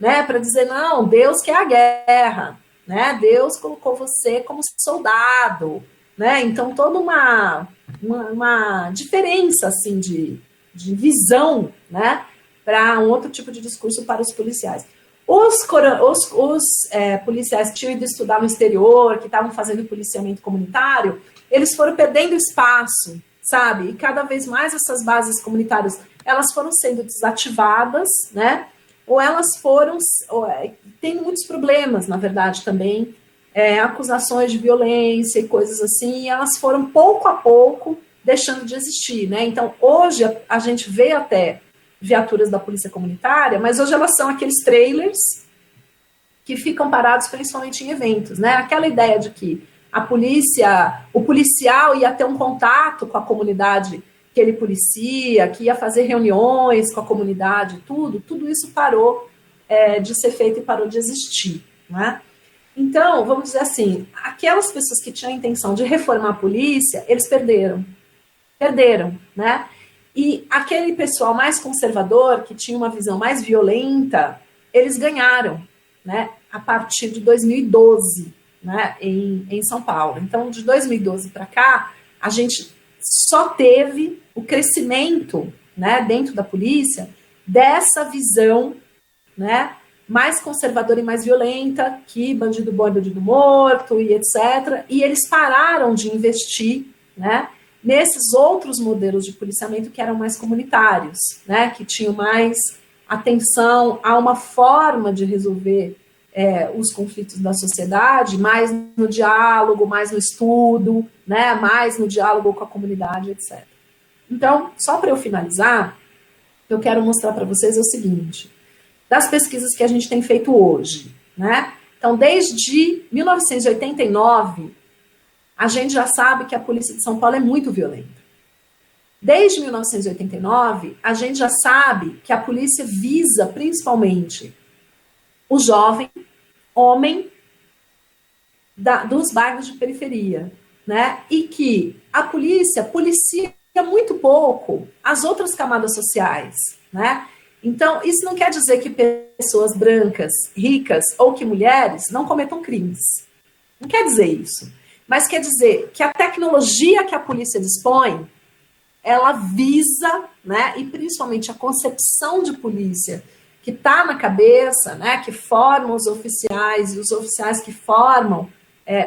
né, para dizer, não, Deus quer a guerra, né, Deus colocou você como soldado, né, então toda uma diferença, assim, de visão, né, para um outro tipo de discurso para os policiais. Os policiais que tinham ido estudar no exterior, que estavam fazendo policiamento comunitário, eles foram perdendo espaço, sabe? E cada vez mais essas bases comunitárias, elas foram sendo desativadas, né? Ou elas foram... tem muitos problemas, na verdade, também, acusações de violência e coisas assim, e elas foram, pouco a pouco, deixando de existir, né? Então, hoje, a gente vê até viaturas da polícia comunitária, mas hoje elas são aqueles trailers que ficam parados principalmente em eventos, né? Aquela ideia de que a polícia, o policial ia ter um contato com a comunidade que ele policia, que ia fazer reuniões com a comunidade, tudo isso parou de ser feito e parou de existir, né? Então, vamos dizer assim, aquelas pessoas que tinham a intenção de reformar a polícia, eles perderam, né? E aquele pessoal mais conservador, que tinha uma visão mais violenta, eles ganharam, né, a partir de 2012, né, em São Paulo. Então, de 2012 para cá, a gente só teve o crescimento, né, dentro da polícia, dessa visão, né, mais conservadora e mais violenta, que bandido bom é bandido morto, e etc. E eles pararam de investir, né, nesses outros modelos de policiamento que eram mais comunitários, né, que tinham mais atenção a uma forma de resolver os conflitos da sociedade, mais no diálogo, mais no estudo, né, mais no diálogo com a comunidade, etc. Então, só para eu finalizar, eu quero mostrar para vocês o seguinte, das pesquisas que a gente tem feito hoje, né? Então, desde 1989, a gente já sabe que a polícia de São Paulo é muito violenta. Desde 1989, a gente já sabe que a polícia visa principalmente o jovem, homem, dos bairros de periferia, né? E que a polícia policia muito pouco as outras camadas sociais, né? Então, isso não quer dizer que pessoas brancas, ricas ou que mulheres não cometam crimes. Não quer dizer isso. Mas quer dizer que a tecnologia que a polícia dispõe, ela visa, né, e principalmente a concepção de polícia que está na cabeça, né, que formam os oficiais e os oficiais que formam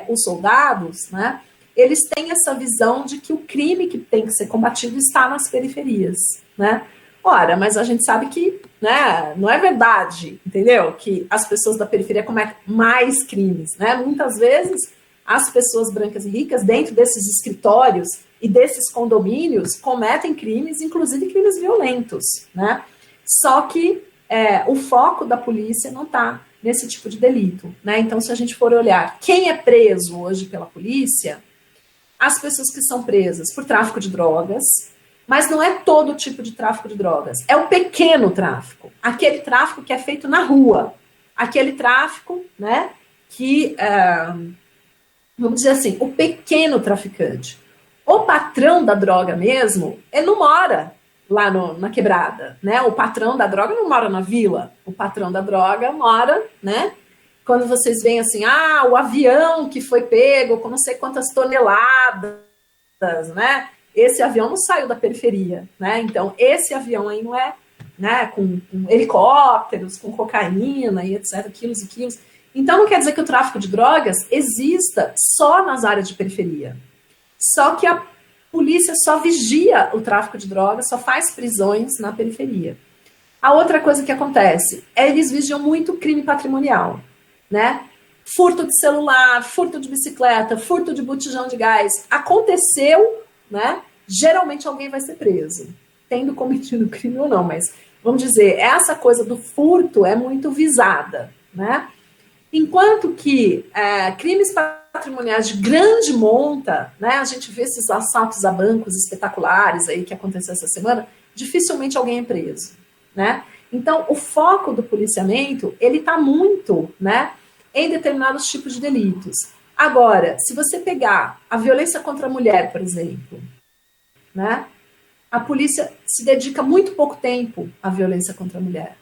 os soldados, né, eles têm essa visão de que o crime que tem que ser combatido está nas periferias, né? Ora, mas a gente sabe que, né, não é verdade, entendeu? Que as pessoas da periferia cometem mais crimes, né? Muitas vezes as pessoas brancas e ricas, dentro desses escritórios e desses condomínios, cometem crimes, inclusive crimes violentos, né? Só que o foco da polícia não está nesse tipo de delito, né? Então, se a gente for olhar quem é preso hoje pela polícia, as pessoas que são presas por tráfico de drogas, mas não é todo tipo de tráfico de drogas, é o pequeno tráfico, aquele tráfico que é feito na rua, aquele tráfico, né, que, vamos dizer assim, o pequeno traficante. O patrão da droga mesmo, ele não mora lá na quebrada, né? O patrão da droga não mora na vila, o patrão da droga mora, né? Quando vocês veem assim, o avião que foi pego com não sei quantas toneladas, né? Esse avião não saiu da periferia, né? Então, esse avião aí não é, né, com helicópteros, com cocaína e etc, quilos e quilos. Então, não quer dizer que o tráfico de drogas exista só nas áreas de periferia. Só que a polícia só vigia o tráfico de drogas, só faz prisões na periferia. A outra coisa que acontece é eles vigiam muito crime patrimonial, né? Furto de celular, furto de bicicleta, furto de botijão de gás. Aconteceu, né? Geralmente alguém vai ser preso, tendo cometido crime ou não, mas vamos dizer, essa coisa do furto é muito visada, né? Enquanto que crimes patrimoniais de grande monta, né, a gente vê esses assaltos a bancos espetaculares aí que aconteceu essa semana, dificilmente alguém é preso, né? Então, o foco do policiamento, ele está muito, né, em determinados tipos de delitos. Agora, se você pegar a violência contra a mulher, por exemplo, né, a polícia se dedica muito pouco tempo à violência contra a mulher.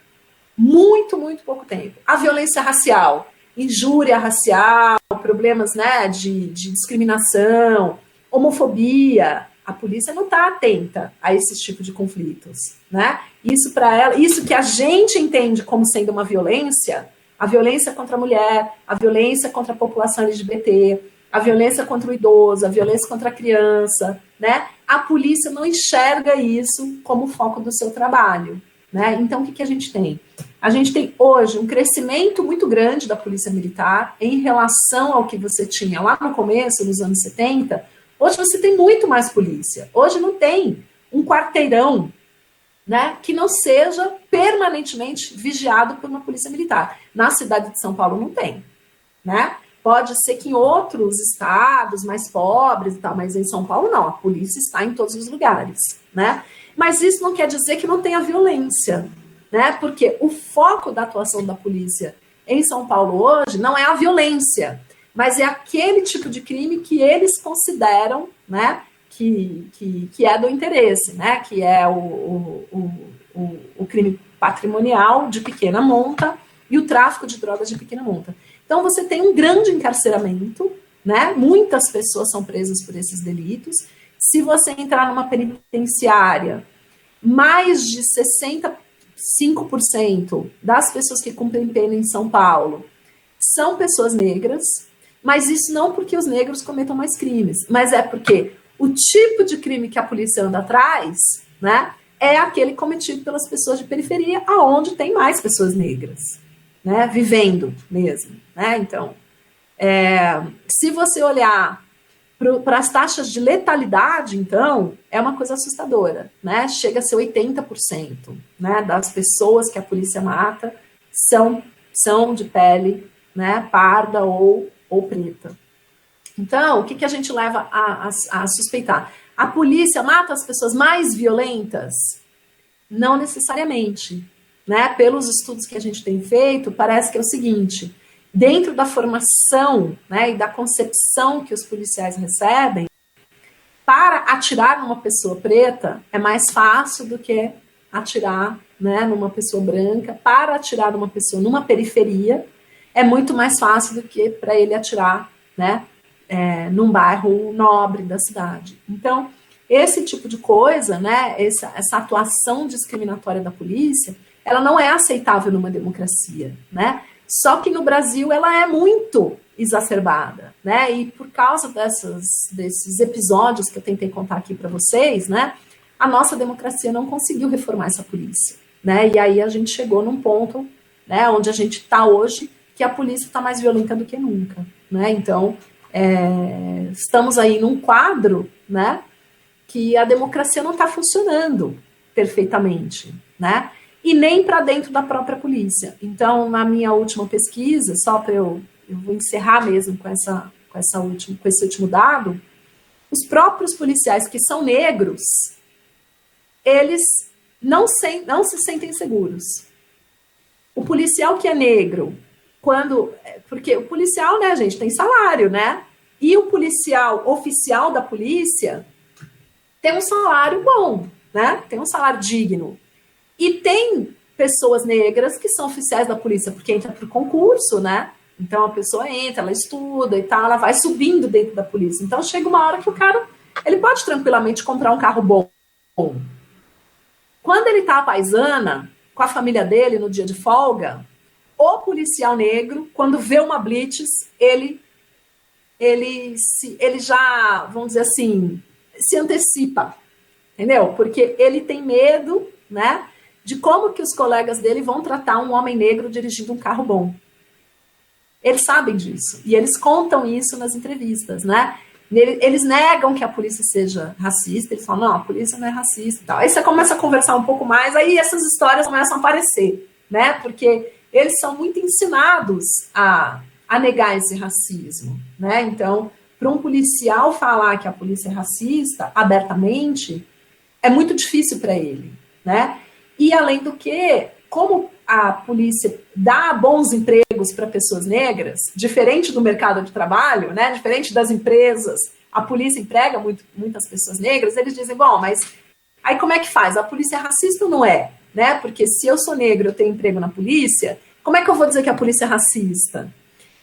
Muito, muito pouco tempo. A violência racial, injúria racial, problemas, né, de discriminação, homofobia, a polícia não está atenta a esses tipos de conflitos, né? Isso para ela, isso que a gente entende como sendo uma violência, a violência contra a mulher, a violência contra a população LGBT, a violência contra o idoso, a violência contra a criança, né? A polícia não enxerga isso como foco do seu trabalho, né? Então, o que a gente tem? A gente tem hoje um crescimento muito grande da polícia militar em relação ao que você tinha lá no começo, nos anos 70. Hoje você tem muito mais polícia. Hoje não tem um quarteirão, né, que não seja permanentemente vigiado por uma polícia militar. Na cidade de São Paulo não tem, né? Pode ser que em outros estados mais pobres e tal, mas em São Paulo não, a polícia está em todos os lugares, né? Mas isso não quer dizer que não tenha violência, né? Porque o foco da atuação da polícia em São Paulo hoje não é a violência, mas é aquele tipo de crime que eles consideram, né, que é do interesse, né, que é o crime patrimonial de pequena monta e o tráfico de drogas de pequena monta. Então você tem um grande encarceramento, né, muitas pessoas são presas por esses delitos. Se você entrar numa penitenciária, mais de 65% das pessoas que cumprem pena em São Paulo são pessoas negras, mas isso não porque os negros cometam mais crimes, mas é porque o tipo de crime que a polícia anda atrás, né, é aquele cometido pelas pessoas de periferia, aonde tem mais pessoas negras, né, vivendo mesmo, né? Então, se você olhar para as taxas de letalidade, então, é uma coisa assustadora, né? Chega a ser 80%, né, das pessoas que a polícia mata são de pele, né, parda ou preta. Então, o que a gente leva a suspeitar? A polícia mata as pessoas mais violentas? Não necessariamente, né? Pelos estudos que a gente tem feito, parece que é o seguinte: dentro da formação, né, e da concepção que os policiais recebem, para atirar numa pessoa preta é mais fácil do que atirar, né, numa pessoa branca. Para atirar numa pessoa numa periferia é muito mais fácil do que para ele atirar, né, num bairro nobre da cidade. Então, esse tipo de coisa, né, essa atuação discriminatória da polícia, ela não é aceitável numa democracia, né? Só que no Brasil ela é muito exacerbada, né? E por causa desses episódios que eu tentei contar aqui para vocês, né, a nossa democracia não conseguiu reformar essa polícia, né? E aí a gente chegou num ponto, né, onde a gente está hoje, que a polícia está mais violenta do que nunca, né? Então, estamos aí num quadro, né, que a democracia não está funcionando perfeitamente, né? E nem para dentro da própria polícia. Então, na minha última pesquisa, só para eu vou encerrar mesmo com esse último dado, os próprios policiais que são negros, eles não se sentem seguros. O policial que é negro, porque o policial, né, gente, tem salário, né? E o policial oficial da polícia tem um salário bom, né? Tem um salário digno. E tem pessoas negras que são oficiais da polícia, porque entra para o concurso, né? Então a pessoa entra, ela estuda e tal, ela vai subindo dentro da polícia. Então chega uma hora que o cara, ele pode tranquilamente comprar um carro bom. Quando ele tá à paisana, com a família dele no dia de folga, o policial negro, quando vê uma blitz, ele já, vamos dizer assim, se antecipa, entendeu? Porque ele tem medo, né, de como que os colegas dele vão tratar um homem negro dirigindo um carro bom. Eles sabem disso, e eles contam isso nas entrevistas, né? Eles negam que a polícia seja racista, eles falam, não, a polícia não é racista e tal. Aí você começa a conversar um pouco mais, aí essas histórias começam a aparecer, né? Porque eles são muito ensinados a negar esse racismo, né? Então, para um policial falar que a polícia é racista abertamente, é muito difícil para ele, né? E além do que, como a polícia dá bons empregos para pessoas negras, diferente do mercado de trabalho, né, diferente das empresas, a polícia emprega muitas pessoas negras, eles dizem, bom, mas aí como é que faz? A polícia é racista ou não é? né? Porque se eu sou negro, eu tenho emprego na polícia, como é que eu vou dizer que a polícia é racista?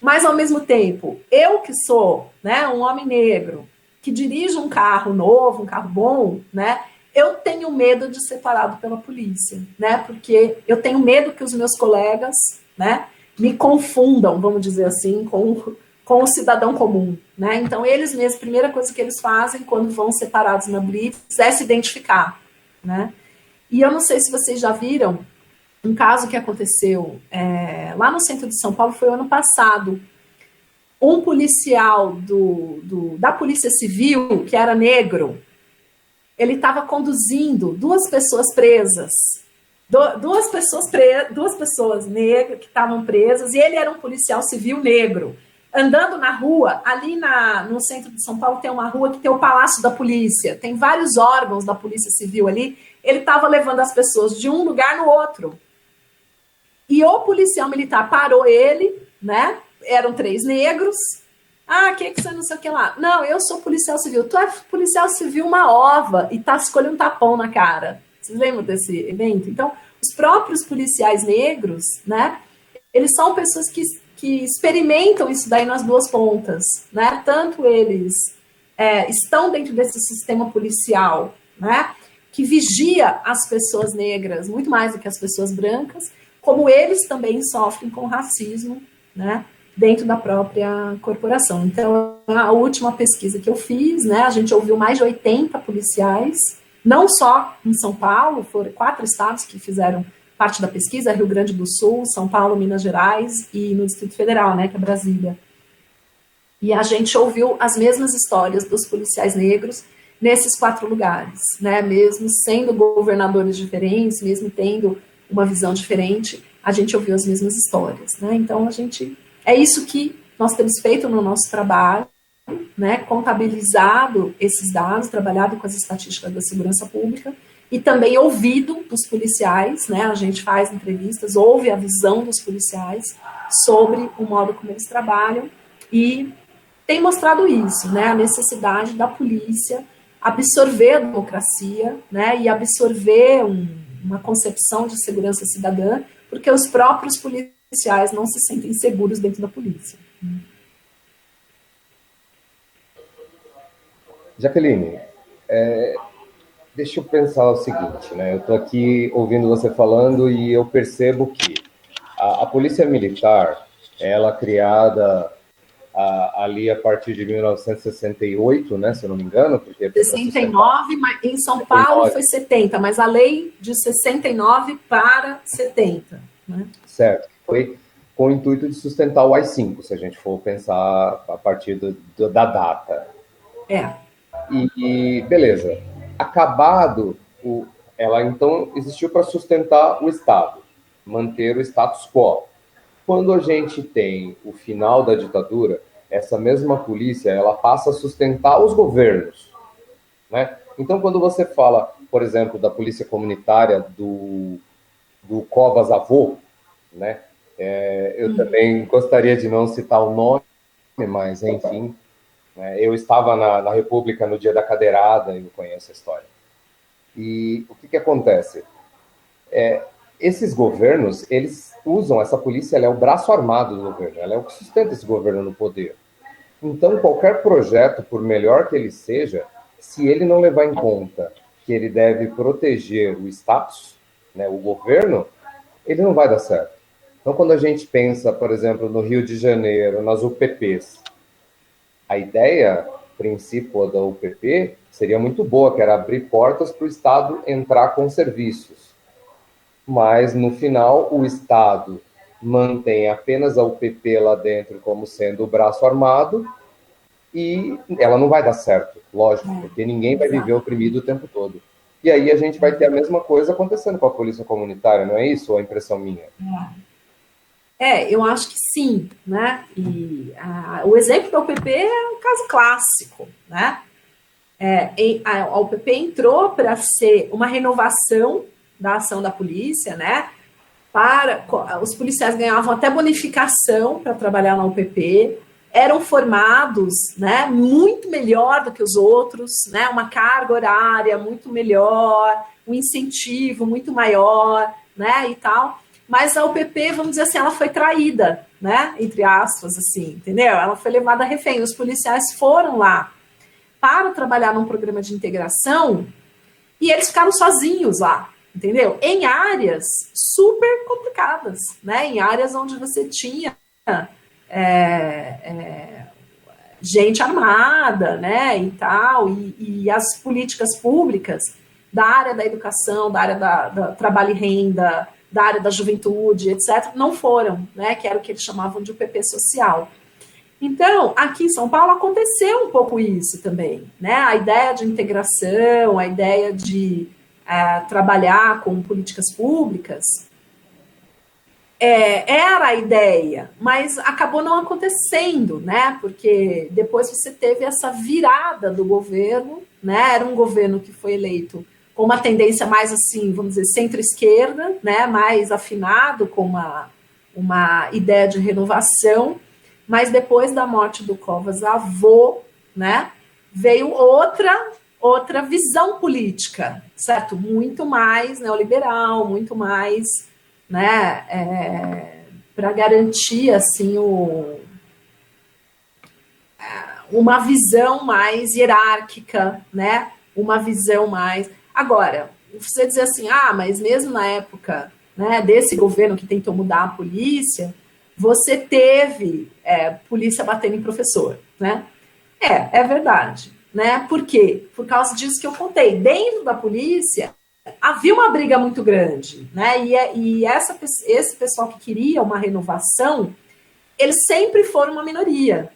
Mas, ao mesmo tempo, eu que sou, né, um homem negro, que dirige um carro novo, um carro bom, né, eu tenho medo de ser parado pela polícia, né, porque eu tenho medo que os meus colegas, né, me confundam, vamos dizer assim, com o cidadão comum, né, então eles mesmos, a primeira coisa que eles fazem quando vão ser parados na blitz é se identificar, né, e eu não sei se vocês já viram, um caso que aconteceu lá no centro de São Paulo foi o ano passado. Um policial da Polícia Civil, que era negro, ele estava conduzindo duas pessoas presas. Duas pessoas negras que estavam presas, e ele era um policial civil negro. Andando na rua, ali no centro de São Paulo tem uma rua que tem o Palácio da Polícia, tem vários órgãos da Polícia Civil ali, ele estava levando as pessoas de um lugar no outro. E o policial militar parou ele, né? Eram 3 negros. Ah, que você não sei o que lá? Não, eu sou policial civil. Tu é policial civil uma ova e tá escolhendo um tapão na cara. Vocês lembram desse evento? Então, os próprios policiais negros, né? Eles são pessoas que experimentam isso daí nas duas pontas, né? Tanto eles estão dentro desse sistema policial, né? Que vigia as pessoas negras muito mais do que as pessoas brancas, como eles também sofrem com racismo, né, dentro da própria corporação. Então, a última pesquisa que eu fiz, né, a gente ouviu mais de 80 policiais, não só em São Paulo, foram 4 estados que fizeram parte da pesquisa, Rio Grande do Sul, São Paulo, Minas Gerais e no Distrito Federal, né, que é Brasília. E a gente ouviu as mesmas histórias dos policiais negros nesses 4 lugares, né, mesmo sendo governadores diferentes, mesmo tendo uma visão diferente, a gente ouviu as mesmas histórias, né? Então, é isso que nós temos feito no nosso trabalho, né? Contabilizado esses dados, trabalhado com as estatísticas da segurança pública e também ouvido dos policiais, né? A gente faz entrevistas, ouve a visão dos policiais sobre o modo como eles trabalham e tem mostrado isso, né? A necessidade da polícia absorver a democracia, né? E absorver uma concepção de segurança cidadã, porque os próprios policiais não se sentem seguros dentro da polícia. Jaqueline, deixa eu pensar o seguinte, né? Eu estou aqui ouvindo você falando e eu percebo que a Polícia Militar, ela criada ali a partir de 1968, né, se eu não me engano. Porque 69, mas em São Paulo foi 70, mas a lei de 69 para 70. Né? Certo, foi com o intuito de sustentar o AI-5, se a gente for pensar a partir da data. E beleza, acabado, ela então existiu para sustentar o Estado, manter o status quo. Quando a gente tem o final da ditadura, essa mesma polícia, ela passa a sustentar os governos, né? Então, quando você fala, por exemplo, da polícia comunitária do Covas Avô, né? Eu também gostaria de não citar o nome, mas, enfim, né? Eu estava na República no dia da cadeirada e eu conheço a história. E o que acontece? Esses governos, eles usam essa polícia, ela é o braço armado do governo, ela é o que sustenta esse governo no poder. Então, qualquer projeto, por melhor que ele seja, se ele não levar em conta que ele deve proteger o status, né, o governo, ele não vai dar certo. Então, quando a gente pensa, por exemplo, no Rio de Janeiro, nas UPPs, a ideia, princípio da UPP, seria muito boa, que era abrir portas para o Estado entrar com serviços. Mas, no final, o Estado mantém apenas a UPP lá dentro como sendo o braço armado e ela não vai dar certo, lógico, porque ninguém vai viver oprimido o tempo todo. E aí a gente vai ter a mesma coisa acontecendo com a polícia comunitária, não é isso? Ou é impressão minha? Eu acho que sim, né? E o exemplo da UPP é um caso clássico, né? A UPP entrou para ser uma renovação da ação da polícia, né? Os policiais ganhavam até bonificação para trabalhar na UPP, eram formados, né, muito melhor do que os outros, né, uma carga horária muito melhor, um incentivo muito maior, né, e tal. Mas a UPP, vamos dizer assim, ela foi traída, né, entre aspas, assim, entendeu? Ela foi levada a refém. Os policiais foram lá para trabalhar num programa de integração e eles ficaram sozinhos lá, entendeu? Em áreas super complicadas, né? Em áreas onde você tinha gente armada, né, e tal, e as políticas públicas da área da educação, da área da trabalho e renda, da área da juventude, etc., não foram, né, que era o que eles chamavam de UPP social. Então, aqui em São Paulo aconteceu um pouco isso também, né? A ideia de integração, a ideia de trabalhar com políticas públicas, era a ideia, mas acabou não acontecendo, né? Porque depois você teve essa virada do governo, né? Era um governo que foi eleito com uma tendência mais assim, vamos dizer, centro-esquerda, né? Mais afinado com uma ideia de renovação. Mas depois da morte do Covas Avô, né, veio outra visão política, certo? Muito mais neoliberal, muito mais, né, para garantir assim uma visão mais hierárquica, né? Uma visão mais. Agora, você dizer assim, mas mesmo na época, né, desse governo que tentou mudar a polícia, você teve polícia batendo em professor, né? É verdade, né? Por quê? Por causa disso que eu contei. Dentro da polícia, havia uma briga muito grande, né? E esse pessoal que queria uma renovação, eles sempre foram uma minoria,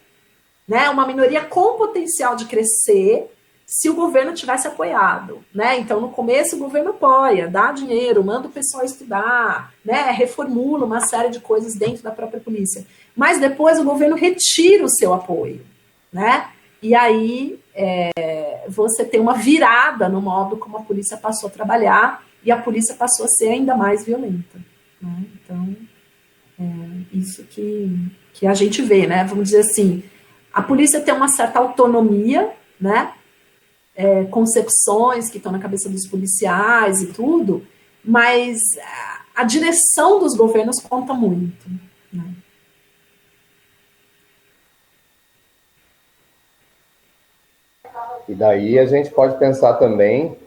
né? Uma minoria com potencial de crescer se o governo tivesse apoiado, né? Então, no começo, o governo apoia, dá dinheiro, manda o pessoal estudar, né? Reformula uma série de coisas dentro da própria polícia. Mas depois o governo retira o seu apoio, né? E aí você tem uma virada no modo como a polícia passou a trabalhar e a polícia passou a ser ainda mais violenta, né? Então, isso que a gente vê, né? Vamos dizer assim, a polícia tem uma certa autonomia, né? Concepções que estão na cabeça dos policiais e tudo, mas a direção dos governos conta muito, né? E daí a gente pode pensar também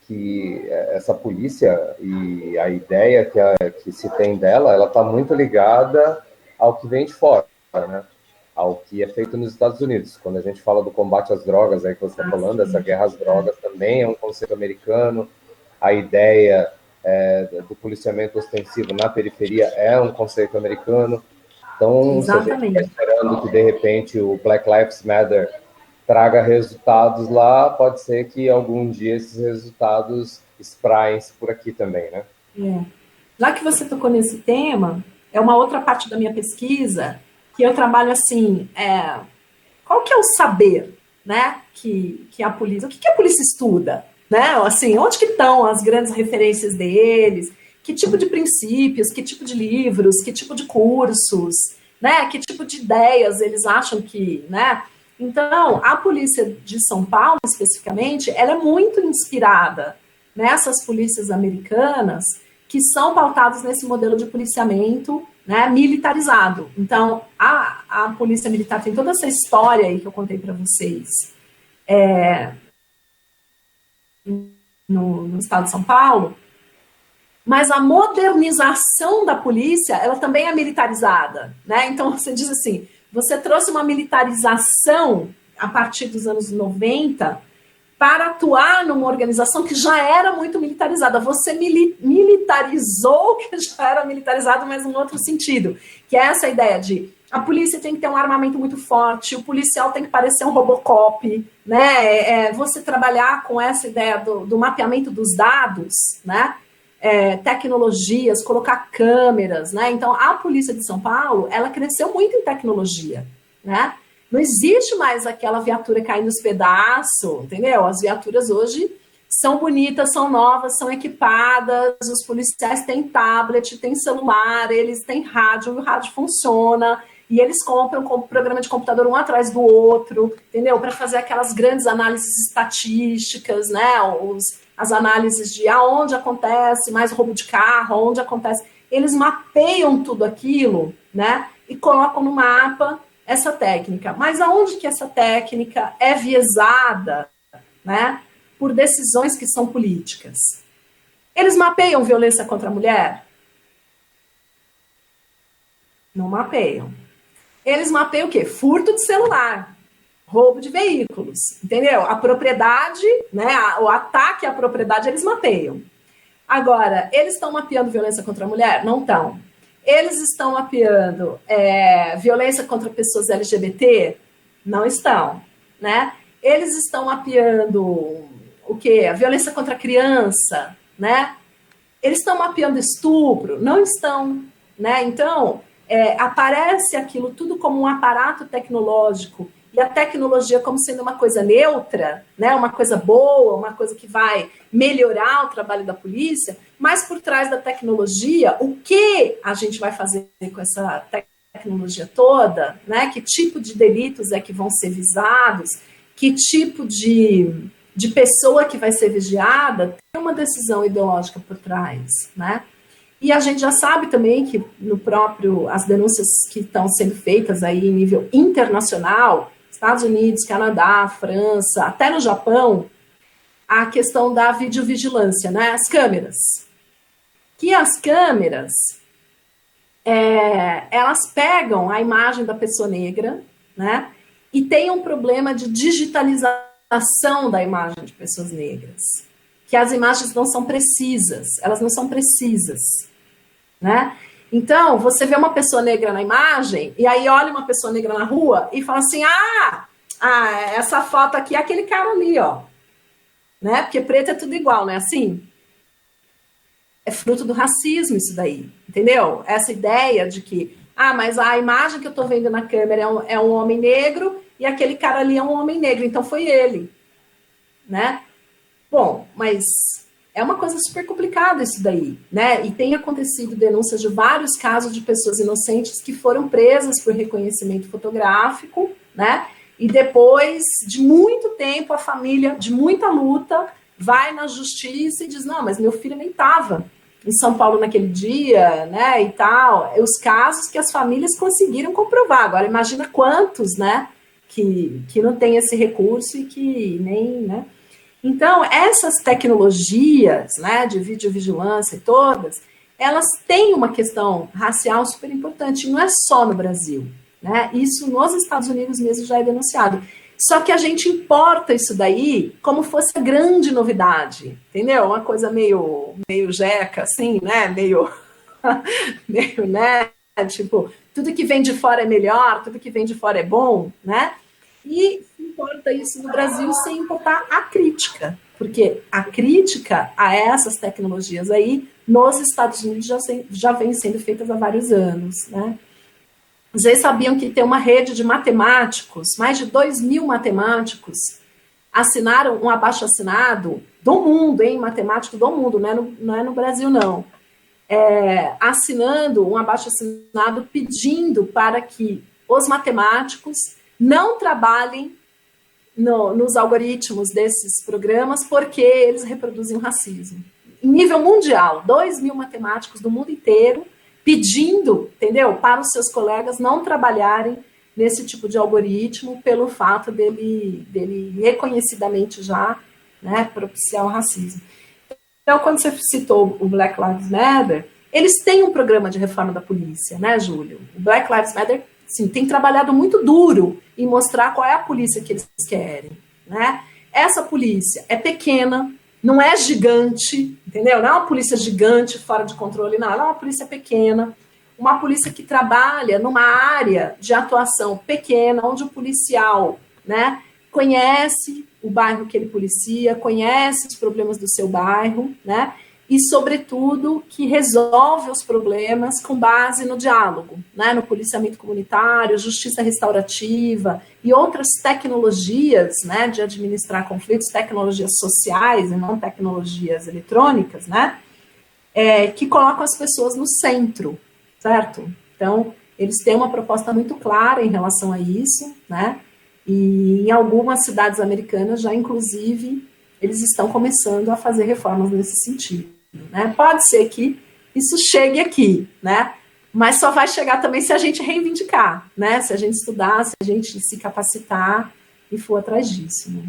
que essa polícia e a ideia que se tem dela, ela está muito ligada ao que vem de fora, né? Ao que é feito nos Estados Unidos. Quando a gente fala do combate às drogas, aí que você está falando, essa guerra às drogas também é um conceito americano. A ideia do policiamento ostensivo na periferia é um conceito americano. Então, exatamente. Se a gente está esperando que, de repente, o Black Lives Matter traga resultados lá, pode ser que algum dia esses resultados espraiem-se por aqui também, né? Já que você tocou nesse tema, é uma outra parte da minha pesquisa que eu trabalho assim, qual que é o saber, né, que a polícia, o que a polícia estuda, né, assim, onde que estão as grandes referências deles, que tipo de princípios, que tipo de livros, que tipo de cursos, né, que tipo de ideias eles acham que, né, então, a polícia de São Paulo, especificamente, ela é muito inspirada nessas polícias americanas que são pautadas nesse modelo de policiamento, né, militarizado. Então, a polícia militar tem toda essa história aí que eu contei para vocês no estado de São Paulo, mas a modernização da polícia, ela também é militarizada, né? Então, você diz assim, você trouxe uma militarização a partir dos anos 90 para atuar numa organização que já era muito militarizada. Você militarizou que já era militarizado, mas num outro sentido, que é essa ideia de a polícia tem que ter um armamento muito forte, o policial tem que parecer um Robocop, né? Você trabalhar com essa ideia do mapeamento dos dados, né? Tecnologias, colocar câmeras, né? Então, a polícia de São Paulo, ela cresceu muito em tecnologia, né? Não existe mais aquela viatura caindo nos pedaços, entendeu? As viaturas hoje são bonitas, são novas, são equipadas, os policiais têm tablet, têm celular, eles têm rádio, o rádio funciona, e eles compram um programa de computador um atrás do outro, entendeu? Para fazer aquelas grandes análises estatísticas, né? as análises de aonde acontece mais roubo de carro, onde acontece. Eles mapeiam tudo aquilo, né? E colocam no mapa essa técnica. Mas aonde que essa técnica é viesada, né? Por decisões que são políticas? Eles mapeiam violência contra a mulher? Não mapeiam. Eles mapeiam o quê? Furto de celular, roubo de veículos, entendeu? A propriedade, né? O ataque à propriedade, eles mapeiam. Agora, eles estão mapeando violência contra a mulher? Não estão. Eles estão mapeando violência contra pessoas LGBT? Não estão, né? Eles estão mapeando o quê? A violência contra a criança, né? Eles estão mapeando estupro? Não estão, né? Então, aparece aquilo tudo como um aparato tecnológico e a tecnologia como sendo uma coisa neutra, né? Uma coisa boa, uma coisa que vai melhorar o trabalho da polícia, mas por trás da tecnologia, o que a gente vai fazer com essa tecnologia toda, né? Que tipo de delitos é que vão ser visados, que tipo de pessoa que vai ser vigiada, tem uma decisão ideológica por trás, né? E a gente já sabe também que no próprio, as denúncias que estão sendo feitas aí em nível internacional, Estados Unidos, Canadá, França, até no Japão, a questão da videovigilância, né? As câmeras. Que as câmeras, elas pegam a imagem da pessoa negra, né? E tem um problema de digitalização da imagem de pessoas negras. Que as imagens não são precisas, elas não são precisas, né? Então, você vê uma pessoa negra na imagem, e aí olha uma pessoa negra na rua e fala assim, essa foto aqui é aquele cara ali, ó. Né? Porque preto é tudo igual, não é assim? É fruto do racismo isso daí, entendeu? Essa ideia de que, mas a imagem que eu tô vendo na câmera é um homem negro, e aquele cara ali é um homem negro, então foi ele, né? Bom, mas é uma coisa super complicada isso daí, né? E tem acontecido denúncias de vários casos de pessoas inocentes que foram presas por reconhecimento fotográfico, né? E depois de muito tempo, a família, de muita luta, vai na justiça e diz, não, mas meu filho nem estava em São Paulo naquele dia, né, e tal. Os casos que as famílias conseguiram comprovar. Agora, imagina quantos, né, que não tem esse recurso e que nem, né. Então, essas tecnologias, né, de videovigilância e todas, elas têm uma questão racial super importante, não é só no Brasil, né? Isso nos Estados Unidos mesmo já é denunciado. Só que a gente importa isso daí como fosse a grande novidade, entendeu? Uma coisa meio jeca, assim, né? Meio, né? Tipo, tudo que vem de fora é melhor, tudo que vem de fora é bom, né? E importa isso no Brasil sem importar a crítica, porque a crítica a essas tecnologias aí nos Estados Unidos já vem sendo feitas há vários anos, né? Vocês sabiam que tem uma rede de matemáticos, mais de 2.000 matemáticos, assinaram um abaixo-assinado do mundo, hein? Matemático do mundo, não é no Brasil, não. Assinando um abaixo-assinado pedindo para que os matemáticos não trabalhem nos algoritmos desses programas porque eles reproduzem o racismo. Em nível mundial, 2.000 matemáticos do mundo inteiro pedindo, entendeu, para os seus colegas não trabalharem nesse tipo de algoritmo pelo fato dele reconhecidamente já, né, propiciar o racismo. Então, quando você citou o Black Lives Matter, eles têm um programa de reforma da polícia, né, Júlio? O Black Lives Matter, sim, tem trabalhado muito duro em mostrar qual é a polícia que eles querem, né? Essa polícia é pequena, não é gigante, entendeu? Não é uma polícia gigante, fora de controle, não. Ela é uma polícia pequena, uma polícia que trabalha numa área de atuação pequena, onde o policial, né, conhece o bairro que ele policia, conhece os problemas do seu bairro, né, e, sobretudo, que resolve os problemas com base no diálogo, né, no policiamento comunitário, justiça restaurativa e outras tecnologias, né, de administrar conflitos, tecnologias sociais e não tecnologias eletrônicas, né, que colocam as pessoas no centro, certo? Então, eles têm uma proposta muito clara em relação a isso, né, e em algumas cidades americanas já, inclusive, eles estão começando a fazer reformas nesse sentido, né? Pode ser que isso chegue aqui, né? Mas só vai chegar também se a gente reivindicar, né? Se a gente estudar, se a gente se capacitar e for atrás disso, né?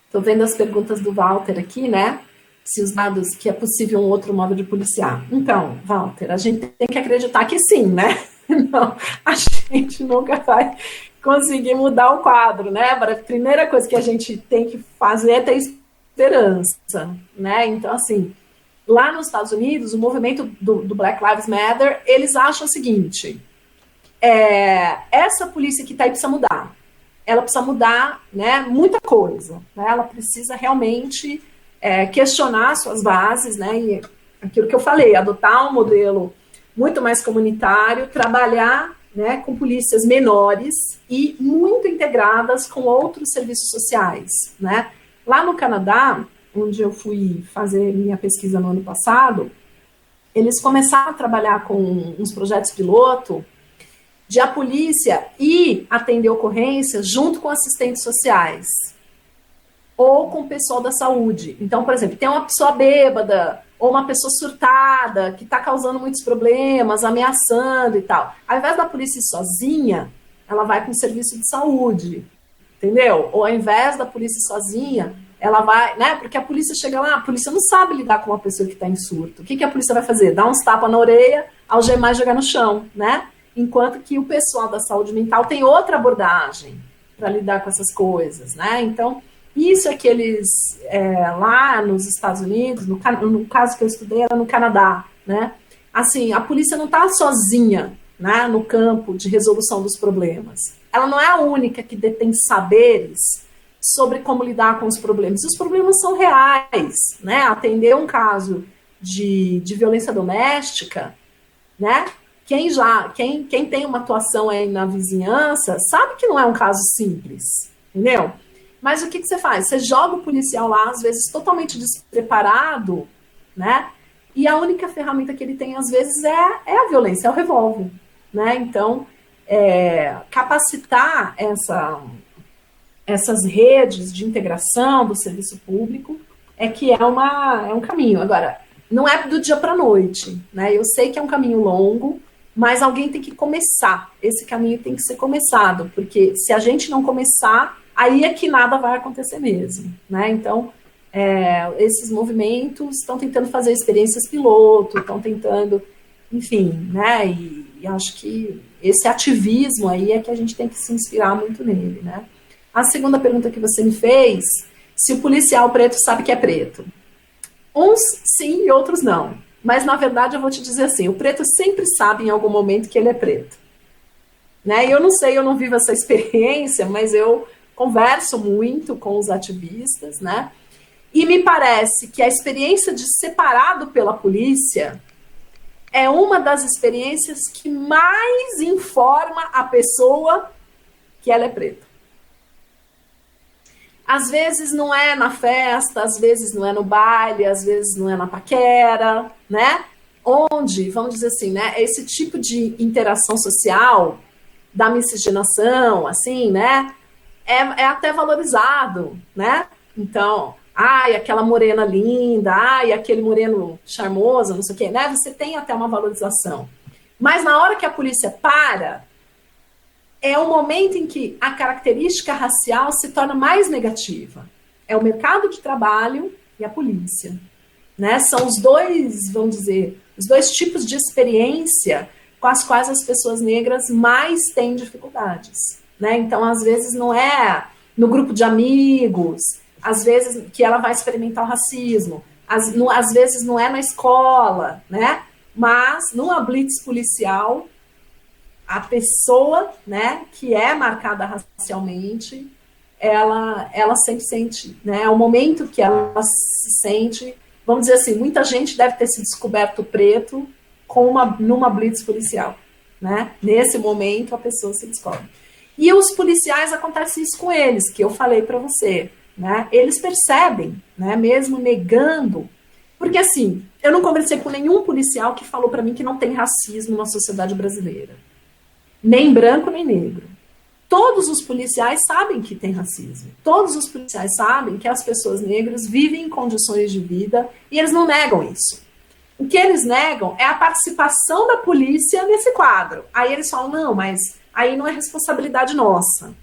Estou vendo as perguntas do Walter aqui, né? Se os dados, que é possível um outro modo de policiar. Então, Walter, a gente tem que acreditar que sim, né? Não, a gente nunca vai conseguir mudar o quadro, né? A primeira coisa que a gente tem que fazer é ter esperança, né? Então, assim, lá nos Estados Unidos, o movimento do Black Lives Matter, eles acham o seguinte, essa polícia que está aí precisa mudar. Ela precisa mudar, né, muita coisa, né? Ela precisa realmente questionar suas bases, né? E aquilo que eu falei, adotar um modelo muito mais comunitário, trabalhar, né, com polícias menores e muito integradas com outros serviços sociais, né? Lá no Canadá, onde eu fui fazer minha pesquisa no ano passado, eles começaram a trabalhar com uns projetos piloto de a polícia ir atender ocorrências junto com assistentes sociais ou com o pessoal da saúde. Então, por exemplo, tem uma pessoa bêbada ou uma pessoa surtada que está causando muitos problemas, ameaçando e tal. Ao invés da polícia ir sozinha, ela vai com o serviço de saúde, entendeu? Ou ao invés da polícia ir sozinha, ela vai, né? Porque a polícia chega lá, a polícia não sabe lidar com uma pessoa que está em surto. O que a polícia vai fazer? Dar uns tapas na orelha, algemar e jogar no chão, né? Enquanto que o pessoal da saúde mental tem outra abordagem para lidar com essas coisas, né? Então, isso é que eles, lá nos Estados Unidos, no caso que eu estudei, era no Canadá, né? Assim, a polícia não está sozinha, né, no campo de resolução dos problemas. Ela não é a única que detém saberes sobre como lidar com os problemas. Os problemas são reais, né? Atender um caso de violência doméstica, né? Quem tem uma atuação aí na vizinhança sabe que não é um caso simples, entendeu? Mas o que você faz? Você joga o policial lá, às vezes totalmente despreparado, né? E a única ferramenta que ele tem, às vezes, é a violência, é o revólver, né? Então, capacitar essas redes de integração do serviço público é um caminho. Agora, não é do dia para a noite, né? Eu sei que é um caminho longo, mas alguém tem que começar. Esse caminho tem que ser começado, porque se a gente não começar, aí é que nada vai acontecer mesmo, né? Então, esses movimentos estão tentando fazer experiências piloto, estão tentando, enfim, né? E acho que esse ativismo aí é que a gente tem que se inspirar muito nele, né? A segunda pergunta que você me fez, se o policial preto sabe que é preto. Uns sim e outros não. Mas, na verdade, eu vou te dizer assim, o preto sempre sabe em algum momento que ele é preto. Né? E eu não sei, eu não vivo essa experiência, mas eu converso muito com os ativistas, né? E me parece que a experiência de separado pela polícia é uma das experiências que mais informa a pessoa que ela é preta. Às vezes não é na festa, às vezes não é no baile, às vezes não é na paquera, né? Onde, vamos dizer assim, né? Esse tipo de interação social da miscigenação, assim, né? É até valorizado, né? Então, ai, aquela morena linda, ai, aquele moreno charmoso, não sei o quê, né? Você tem até uma valorização. Mas na hora que a polícia para, é o momento em que a característica racial se torna mais negativa. É o mercado de trabalho e a polícia, né? São os dois, vamos dizer, os dois tipos de experiência com as quais as pessoas negras mais têm dificuldades, né? Então, às vezes, não é no grupo de amigos, às vezes que ela vai experimentar o racismo, às vezes não é na escola, né? Mas numa blitz policial, a pessoa, né, que é marcada racialmente, ela sempre sente, né, é o momento que ela se sente, vamos dizer assim, muita gente deve ter se descoberto preto numa blitz policial, né? Nesse momento a pessoa se descobre. E os policiais, acontece isso com eles, que eu falei para você, né? Eles percebem, né, mesmo negando, porque assim, Eu não conversei com nenhum policial que falou para mim que não tem racismo na sociedade brasileira. Nem branco, nem negro. Todos os policiais sabem que tem racismo. Todos os policiais sabem que as pessoas negras vivem em condições de vida e eles não negam isso. O que eles negam é a participação da polícia nesse quadro. Aí eles falam, não, mas aí não é responsabilidade nossa,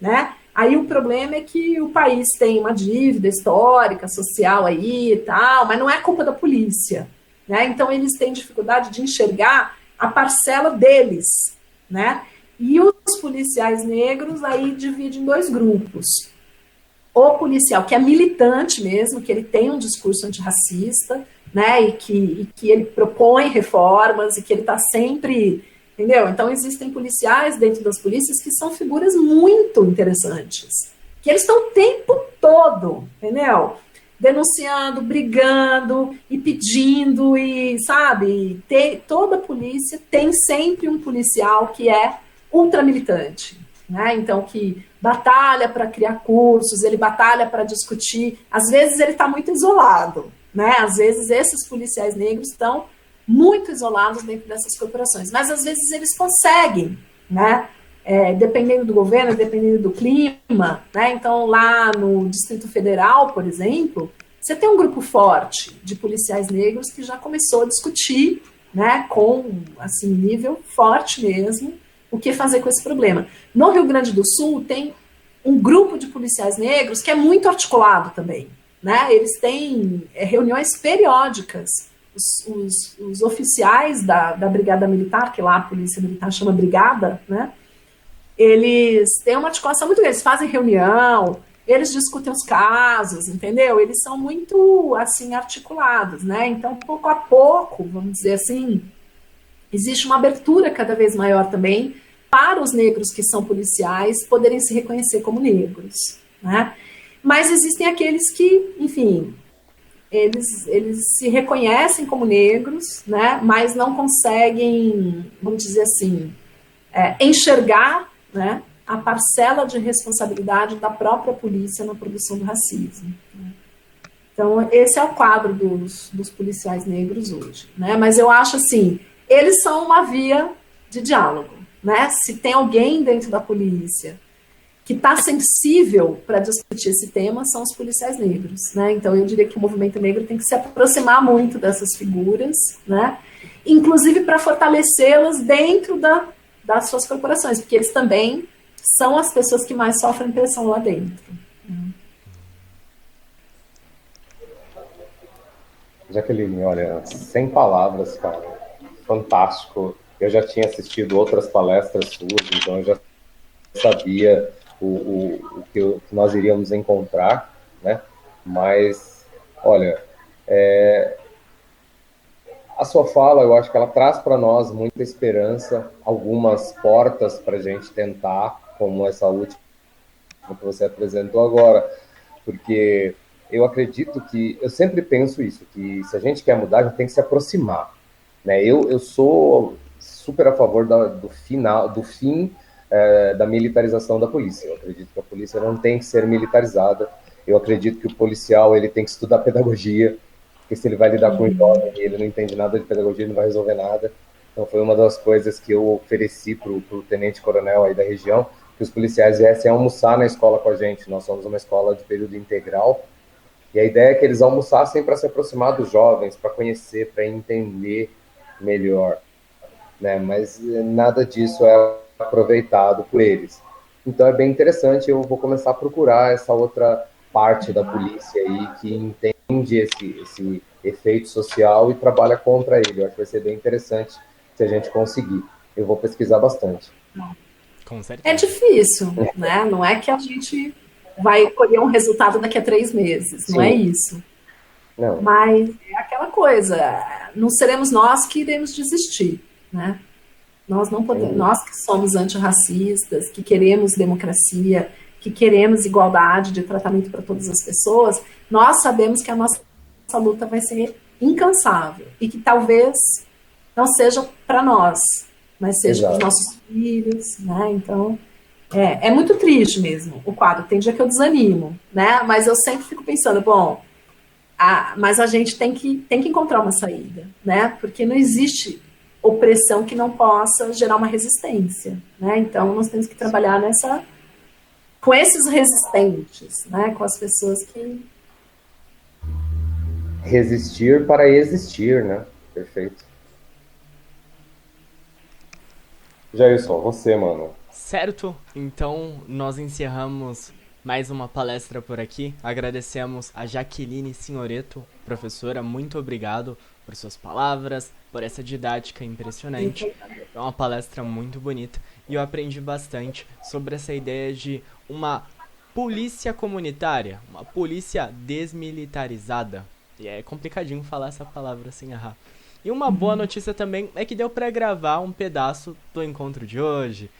né? Aí o problema é que o país tem uma dívida histórica, social aí e tal, mas não é culpa da polícia, né? Então eles têm dificuldade de enxergar a parcela deles, né? E os policiais negros aí dividem em dois grupos. O policial que é militante mesmo, que ele tem um discurso antirracista, né, e que ele propõe reformas e que ele está sempre, entendeu? Então existem policiais dentro das polícias que são figuras muito interessantes, que eles estão o tempo todo, entendeu? Denunciando, brigando e pedindo e, sabe, toda polícia tem sempre um policial que é ultramilitante, né? Então que batalha para criar cursos, ele batalha para discutir, às vezes ele está muito isolado, né? Às vezes esses policiais negros estão muito isolados dentro dessas corporações, mas às vezes eles conseguem, né? Dependendo do governo, dependendo do clima, né? Então lá no Distrito Federal, por exemplo, você tem um grupo forte de policiais negros que já começou a discutir, né? Com assim nível forte mesmo, o que fazer com esse problema. No Rio Grande do Sul tem um grupo de policiais negros que é muito articulado também, né? Eles têm reuniões periódicas. Os oficiais da Brigada Militar, que lá a Polícia Militar chama Brigada, né? Eles têm uma articulação muito grande, eles fazem reunião, eles discutem os casos, entendeu? Eles são muito, assim, articulados, né? Então, pouco a pouco, vamos dizer assim, existe uma abertura cada vez maior também para os negros que são policiais poderem se reconhecer como negros, né? Mas existem aqueles que, enfim, eles se reconhecem como negros, né? Mas não conseguem, vamos dizer assim, enxergar, né, a parcela de responsabilidade da própria polícia na produção do racismo, né? Então, esse é o quadro dos policiais negros hoje, né? Mas eu acho assim, eles são uma via de diálogo, né? Se tem alguém dentro da polícia que está sensível para discutir esse tema, são os policiais negros, né? Então eu diria que o movimento negro tem que se aproximar muito dessas figuras, né? Inclusive para fortalecê-las dentro das suas corporações, porque eles também são as pessoas que mais sofrem pressão lá dentro. Jaqueline, olha, sem palavras, cara, fantástico. Eu já tinha assistido outras palestras suas, então eu já sabia o que nós iríamos encontrar, né? Mas, olha, a sua fala, eu acho que ela traz para nós muita esperança, algumas portas para a gente tentar, como essa última que você apresentou agora, porque eu acredito que, eu sempre penso isso, que se a gente quer mudar, a gente tem que se aproximar, né? Eu sou super a favor do fim da militarização da polícia. Eu acredito que a polícia não tem que ser militarizada. Eu acredito que o policial ele tem que estudar pedagogia, porque se ele vai lidar com o jovem e ele não entende nada de pedagogia, ele não vai resolver nada. Então foi uma das coisas que eu ofereci para o tenente-coronel aí da região, que os policiais viessem almoçar na escola com a gente. Nós somos uma escola de período integral, e a ideia é que eles almoçassem para se aproximar dos jovens, para conhecer, para entender melhor, né? Mas nada disso é aproveitado por eles. Então é bem interessante, eu vou começar a procurar essa outra parte da polícia aí que entende esse efeito social e trabalha contra ele. Eu acho que vai ser bem interessante se a gente conseguir. Eu vou pesquisar bastante. Com certeza. É difícil, né? Não é que a gente vai colher um resultado daqui a 3 meses, não é isso. Não. Mas é aquela coisa, não seremos nós que iremos desistir, né? Nós não podemos, nós que somos antirracistas, que queremos democracia, que queremos igualdade de tratamento para todas as pessoas, nós sabemos que a nossa luta vai ser incansável e que talvez não seja para nós, mas seja para os nossos filhos, né? Então, é muito triste mesmo o quadro. Tem dia que eu desanimo, né? Mas eu sempre fico pensando, bom, Mas a gente tem que encontrar uma saída, né? Porque não existe opressão que não possa gerar uma resistência, né? Então, nós temos que trabalhar com esses resistentes, né? Com as pessoas que... Resistir para existir, né? Perfeito. Jailson, você, mano. Certo, então nós encerramos mais uma palestra por aqui. Agradecemos a Jaqueline Signoretto, professora, muito obrigado por suas palavras, por essa didática impressionante. É uma palestra muito bonita e eu aprendi bastante sobre essa ideia de uma polícia comunitária, uma polícia desmilitarizada. E é complicadinho falar essa palavra sem errar. E uma boa notícia também é que deu pra gravar um pedaço do encontro de hoje,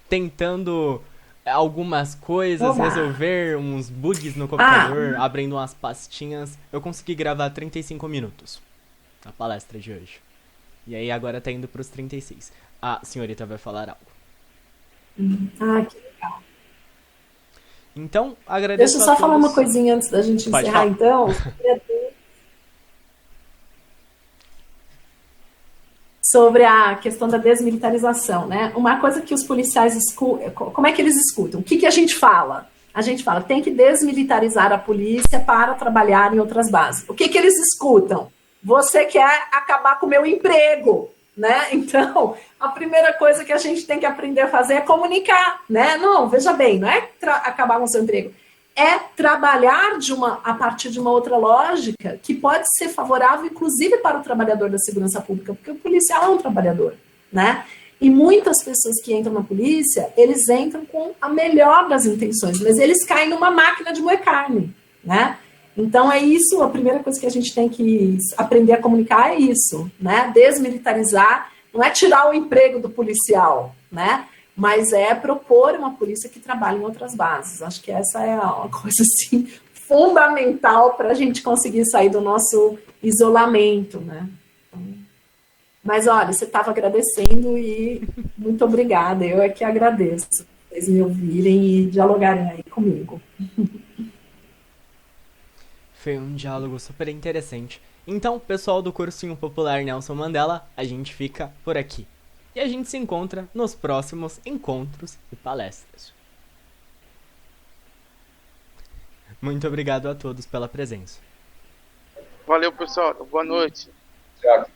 tentando algumas coisas, resolver uns bugs no computador, abrindo umas pastinhas. Eu consegui gravar 35 minutos a palestra de hoje. E aí agora tá indo pros 36. A senhorita vai falar algo. Que legal. Então, agradeço Deixa eu só falar uma coisinha antes da gente encerrar, então. Sobre a questão da desmilitarização, né? Uma coisa que os policiais escutam, como é que eles escutam? O que a gente fala? A gente fala, tem que desmilitarizar a polícia para trabalhar em outras bases. O que eles escutam? Você quer acabar com o meu emprego, né? Então, a primeira coisa que a gente tem que aprender a fazer é comunicar, né? Não, veja bem, não é acabar com o seu emprego, é trabalhar a partir de uma outra lógica que pode ser favorável, inclusive, para o trabalhador da segurança pública, porque o policial é um trabalhador, né? E muitas pessoas que entram na polícia, eles entram com a melhor das intenções, mas eles caem numa máquina de moer carne, né? Então, é isso, a primeira coisa que a gente tem que aprender a comunicar é isso, né? Desmilitarizar, não é tirar o emprego do policial, né? Mas é propor uma polícia que trabalhe em outras bases. Acho que essa é uma coisa, assim, fundamental para a gente conseguir sair do nosso isolamento, né? Mas, olha, você estava agradecendo e muito obrigada. Eu é que agradeço vocês me ouvirem e dialogarem aí comigo. Foi um diálogo super interessante. Então, pessoal do Cursinho Popular Nelson Mandela, a gente fica por aqui. E a gente se encontra nos próximos encontros e palestras. Muito obrigado a todos pela presença. Valeu, pessoal. Boa noite. Tchau.